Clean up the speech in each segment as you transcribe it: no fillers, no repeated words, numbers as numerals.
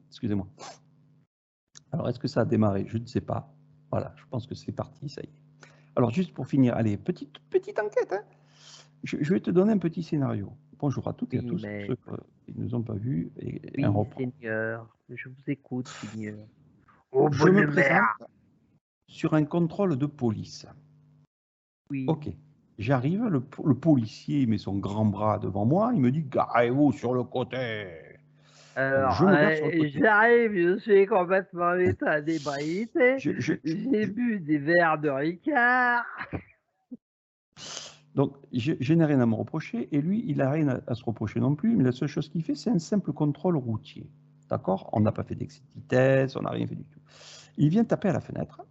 Excusez-moi. Alors, est-ce que ça a démarré? Je ne sais pas. Voilà, je pense que c'est parti, ça y est. Alors, juste pour finir, allez, petite enquête, hein. Je vais te donner un petit scénario. Bonjour à toutes et à Oui, tous, pour ceux maître. qui ne nous ont pas vus, et un Oui, reprend. Seigneur. Je vous écoute, Seigneur. Oh, Je me bonne présente mère. sur un contrôle de police. Oui. Ok. J'arrive, le policier met son grand bras devant moi, il me dit garez-vous sur le côté. Donc je Alors, me gare sur le côté. j'arrive, je suis complètement en état d'ébriété. Je, je, J'ai je- bu des verres de Ricard. donc je n'ai rien à me reprocher et lui, il n'a rien à se reprocher non plus, mais la seule chose qu'il fait, c'est un simple contrôle routier. D'accord? On n'a pas fait d'excès de vitesse, on n'a rien fait du tout. Il vient taper à la fenêtre.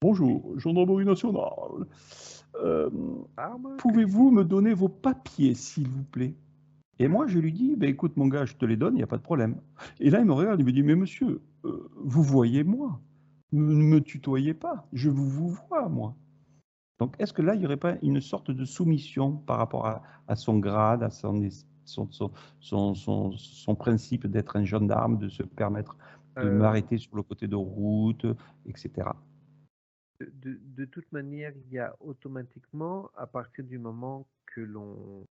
Bonjour, gendarmerie nationale. Euh, Arme, que Pouvez-vous dit-il? me donner vos papiers, s'il vous plaît? Et moi, je lui dis, ben, écoute, mon gars, je te les donne, il n'y a pas de problème. Et là, il me regarde, il me dit, mais monsieur, vous voyez moi, ne me tutoyez pas, vous vois, moi. Donc, est-ce que là, il n'y aurait pas une sorte de soumission par rapport à son grade, à son principe d'être un gendarme, de se permettre de Euh, m'arrêter sur le côté de route, etc. de toute manière, il y a automatiquement, à partir du moment que l'on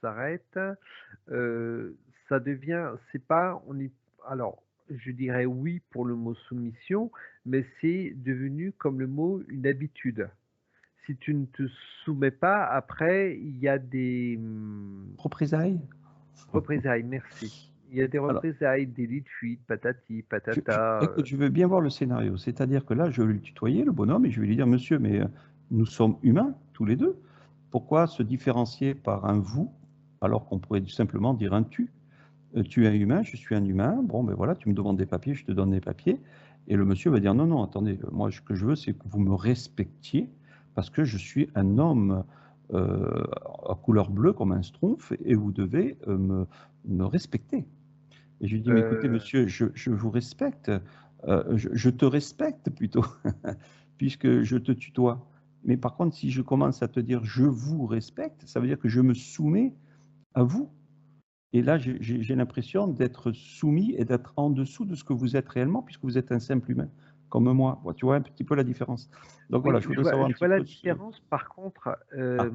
s'arrête, euh, ça devient, c'est pas, on y, alors, je dirais oui pour le mot soumission, mais c'est devenu comme le mot une habitude. Si tu ne te soumets pas, après, il y a des Représailles? représailles, merci. Il y a des Alors, représailles, délit de fuite, patati, patata. écoute, je veux bien voir le scénario. C'est-à-dire que là, je vais le tutoyer, le bonhomme, et je vais lui dire, monsieur, mais nous sommes humains, tous les deux. Pourquoi se différencier par un vous, alors qu'on pourrait simplement dire un tu? Tu es un humain, je suis un humain. Bon, ben voilà, tu me demandes des papiers, je te donne des papiers. Et le monsieur va dire, non, non, attendez, moi, ce que je veux, c'est que vous me respectiez, parce que je suis un homme euh, à couleur bleue comme un schtroumpf, et vous devez me respecter. Et je lui dis, mais écoutez, Euh, monsieur, je vous respecte, je te respecte plutôt, puisque je te tutoie. Mais par contre, si je commence à te dire je vous respecte, ça veut dire que je me soumets à vous. Et là, j'ai l'impression d'être soumis et d'être en dessous de ce que vous êtes réellement, puisque vous êtes un simple humain, comme moi. Bon, tu vois un petit peu la différence. Donc voilà, Oui, je voudrais savoir un je petit vois la peu ce... différence. Par contre, Ah,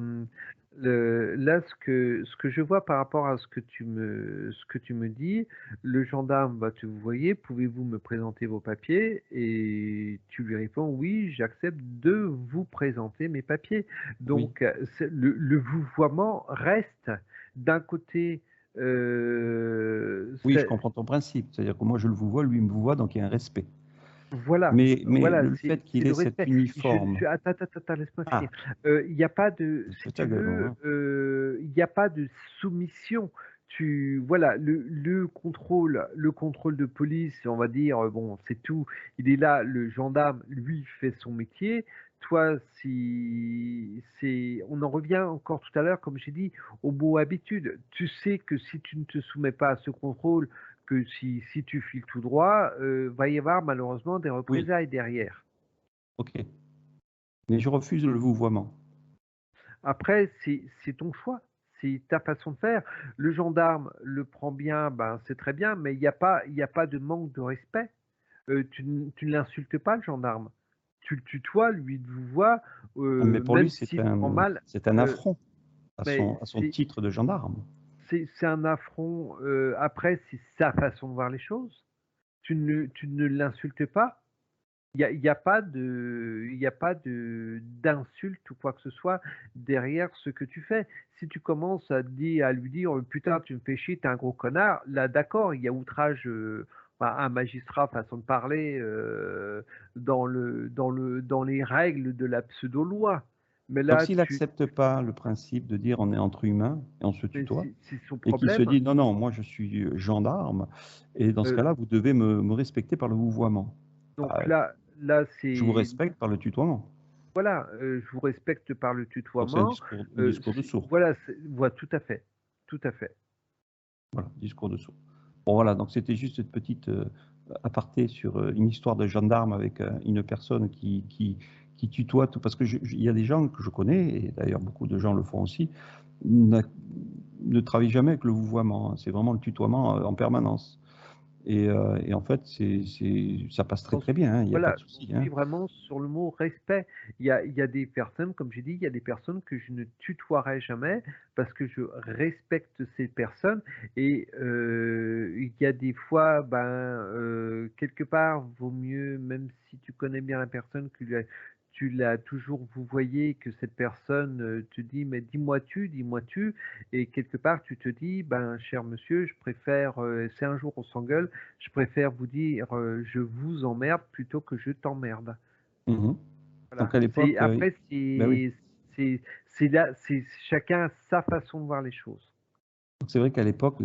là, ce que je vois par rapport à ce que tu me dis, le gendarme va te vous voyez, pouvez-vous me présenter vos papiers? Et tu lui réponds, oui, j'accepte de vous présenter mes papiers. oui. Donc, le vouvoiement reste d'un côté, Oui, je comprends ton principe. C'est-à-dire que moi, je le vous vois, lui, il me vous voit, donc il y a un respect. voilà, Mais voilà, le fait c'est qu'il ait le cet respect. uniforme... Attends, laisse-moi finir. Ah, Il n'y a pas de, c'est si ta tu gueule, veux, hein. il n'y a pas de soumission. Voilà, le contrôle de police, on va dire, bon, c'est tout. Il est là, le gendarme, lui, fait son métier. Toi, si c'est, on en revient encore tout à l'heure, comme j'ai dit, au mot habitude. Tu sais que si tu ne te soumets pas à ce contrôle, que si tu files tout droit, va y avoir malheureusement des Oui, représailles derrière. ok. Mais je refuse le vouvoiement. Après, c'est ton choix, c'est ta façon de faire. Le gendarme le prend bien, ben c'est très bien, mais il y a pas de manque de respect. Tu ne l'insultes pas, le gendarme. Tu le tutoies, lui il te voit, Mais pour même lui, s'il te prend mal, c'est un euh, affront mais à son titre de gendarme. c'est un affront. Après, c'est sa façon de voir les choses. Tu ne l'insultes pas. Il y a pas de, il y a pas de d'insulte ou quoi que ce soit derrière ce que tu fais. Si tu commences à lui dire putain tu me fais chier, t'es un gros connard, là d'accord, il y a outrage à un magistrat façon de parler dans les règles de la pseudo-loi. Mais Donc là s'il n'accepte pas le principe de dire on est entre humains et on se mais tutoie, c'est son et qu'il se problème. dit non, non, moi je suis gendarme, et dans ce Euh, cas-là, vous devez me respecter par le vouvoiement. donc Bah, là je vous c'est respecte par le tutoiement. voilà, je vous respecte par le Donc c'est tutoiement. un discours de sourd. Voilà, voilà, tout à fait. Voilà, discours de sourd. Bon voilà, donc c'était juste cette petite aparté sur une histoire de gendarme avec une personne qui tutoie, tout, parce que il y a des gens que je connais, et d'ailleurs beaucoup de gens le font aussi, ne travaillent jamais avec le vouvoiement, hein. C'est vraiment le tutoiement en permanence. Et en fait, ça passe très Donc, très bien, hein, il n'y a pas voilà, de donc souci. oui, Hein. vraiment sur le mot respect. Il y a des personnes, comme j'ai dit, il y a des personnes que je ne tutoierai jamais parce que je respecte ces personnes et il y a des fois, ben, quelque part, vaut mieux, même si tu connais bien la personne, que tu l'as toujours vous voyez que cette personne te dit mais dis-moi tu, et quelque part tu te dis ben cher monsieur, je préfère, si un jour on s'engueule, je préfère vous dire, je vous emmerde plutôt que je t'emmerde. Mhm. Donc Voilà. à C'est l'époque, après ben oui. c'est chacun a sa façon de voir les choses. Donc c'est vrai qu'à l'époque,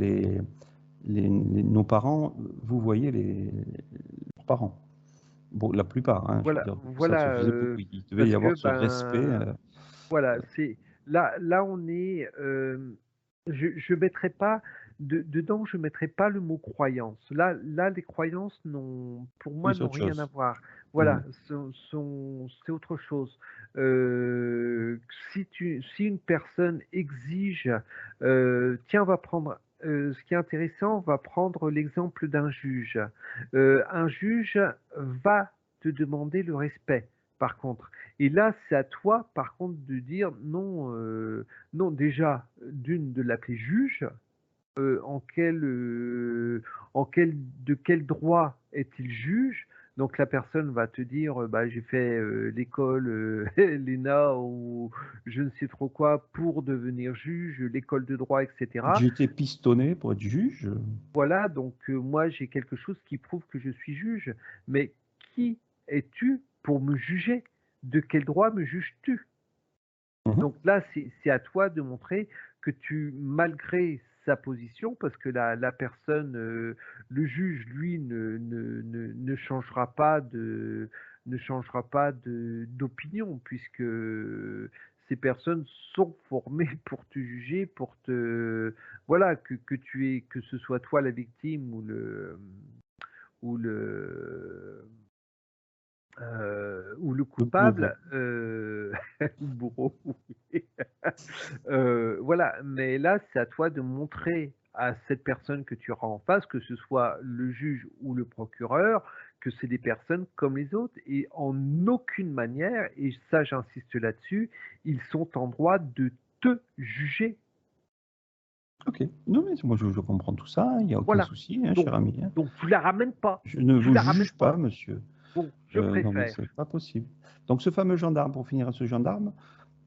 nos parents, vous voyez leurs parents. Bon, la plupart, hein, je veux Voilà, dire, ça se voilà, faisait beaucoup. Il devait parce y que avoir ce respect. voilà, c'est là on est, je mettrai pas dedans, je mettrai pas le mot croyance. Là les croyances n'ont pour moi Oui, c'est n'ont autre rien à chose. voir. Mhm. Voilà, c'est autre chose. Si une personne exige, tiens, on va prendre, ce qui est intéressant, on va prendre l'exemple d'un juge. Un juge va te demander le respect, par contre. Et là, c'est à toi, par contre, de dire non, non, déjà, d'une, de l'appeler juge, en de quel droit est-il juge? Donc la personne va te dire, bah, j'ai fait l'école l'ENA ou je ne sais trop quoi pour devenir juge, l'école de droit, etc. J'ai été pistonné pour être juge. Voilà, donc moi j'ai quelque chose qui prouve que je suis juge. Mais qui es-tu pour me juger? De quel droit me juges-tu? Mhm. Donc là, c'est à toi de montrer que malgré sa position, parce que la personne, le juge, lui, ne changera pas d'opinion, puisque ces personnes sont formées pour te juger, voilà, que ce soit toi la victime ou ou le Le bourreau. coupable, le bourreau, oui. Voilà, mais là, c'est à toi de montrer à cette personne que tu auras en face, que ce soit le juge ou le procureur, que c'est des personnes comme les autres et en aucune manière, et ça j'insiste là-dessus, ils sont en droit de te juger. Ok. Non, mais moi je comprends tout ça, hein, il n'y a aucun Voilà. souci, hein, cher Donc, ami. Hein. donc tu la ramènes pas. Je ne Tu vous la ramènes juge pas, pas. monsieur. Bon, je Non, mais préfère. c'est pas possible. Donc ce fameux gendarme, pour finir à ce gendarme,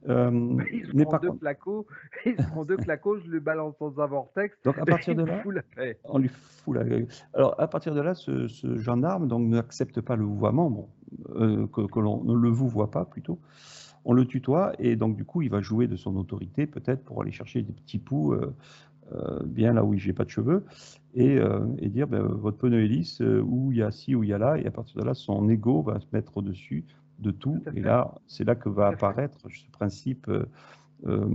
Il se mais prend par deux contre, claquos, il se prend deux claquos, je le balance dans un vortex donc à et partir il de me là, fout la paix. on lui fout la gueule. Alors à partir de là, ce gendarme donc n'accepte pas le vouvoiement, bon, que l'on ne le vouvoie pas plutôt. On le tutoie et donc du coup, il va jouer de son autorité peut-être pour aller chercher des petits poux bien là où j'ai pas de cheveux et dire ben, votre pneu est lisse, où il y a ci, où il y a là, et à partir de là, son ego va se mettre au-dessus de Tout tout. à Et fait, là, c'est là que va tout à fait. apparaître ce principe euh,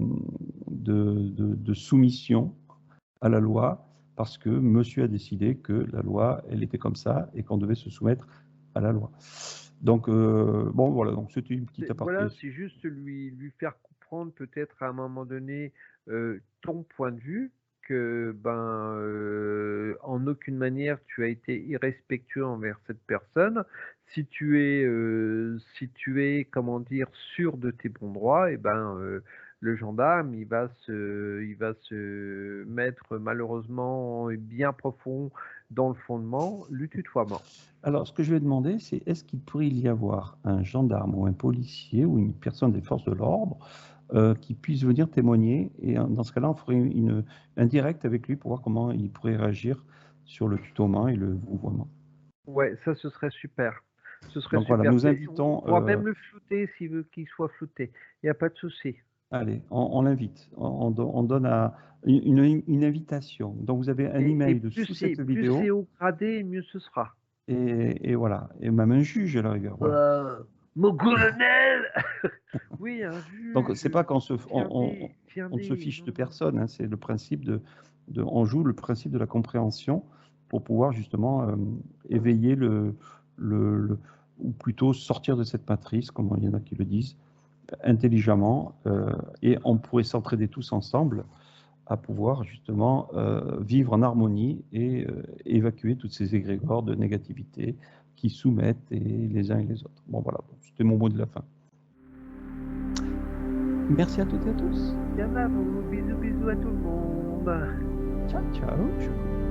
de soumission à la loi, parce que monsieur a décidé que la loi, elle était comme ça et qu'on devait se soumettre à la loi. Donc, bon, voilà, donc c'était une petite aparté. Voilà, c'est juste lui faire comprendre peut-être à un moment donné ton point de vue, que ben en aucune manière tu as été irrespectueux envers cette personne. Si tu es comment dire sûr de tes bons droits, et ben le gendarme il va se mettre malheureusement bien profond dans le fondement, le tutoiement. Alors, ce que je vais demander, c'est est-ce qu'il pourrait y avoir un gendarme ou un policier ou une personne des forces de l'ordre qui puisse venir témoigner et dans ce cas-là, on ferait un direct avec lui pour voir comment il pourrait réagir sur le tutoiement et le vouvoiement. Ouais, ça, ce serait super. Ce serait Donc voilà, super. nous On invitons, pourra même le flouter s'il veut qu'il soit flouté. Il n'y a pas de souci. allez, on l'invite, on donne une invitation. Donc vous avez un Et email plus sous c'est cette plus c'est vidéo haut gradé, mieux ce sera. et voilà, et même un juge à la rigueur, voilà. Mon colonel! Oui, un Donc, c'est juge. pas qu'on se, on ne se Viendez. fiche Non, de non. personne, hein, c'est le principe on joue le principe de la compréhension pour pouvoir justement éveiller ou plutôt sortir de cette matrice, comme il y en a qui le disent, intelligemment, et on pourrait s'entraider tous ensemble à pouvoir justement vivre en harmonie et évacuer toutes ces égrégores de négativité qui soumettent les uns et les autres. Bon voilà, c'était mon mot de la fin. Merci à toutes et à tous. Bien à vous, bisous bisous à tout le monde. Ciao, ciao.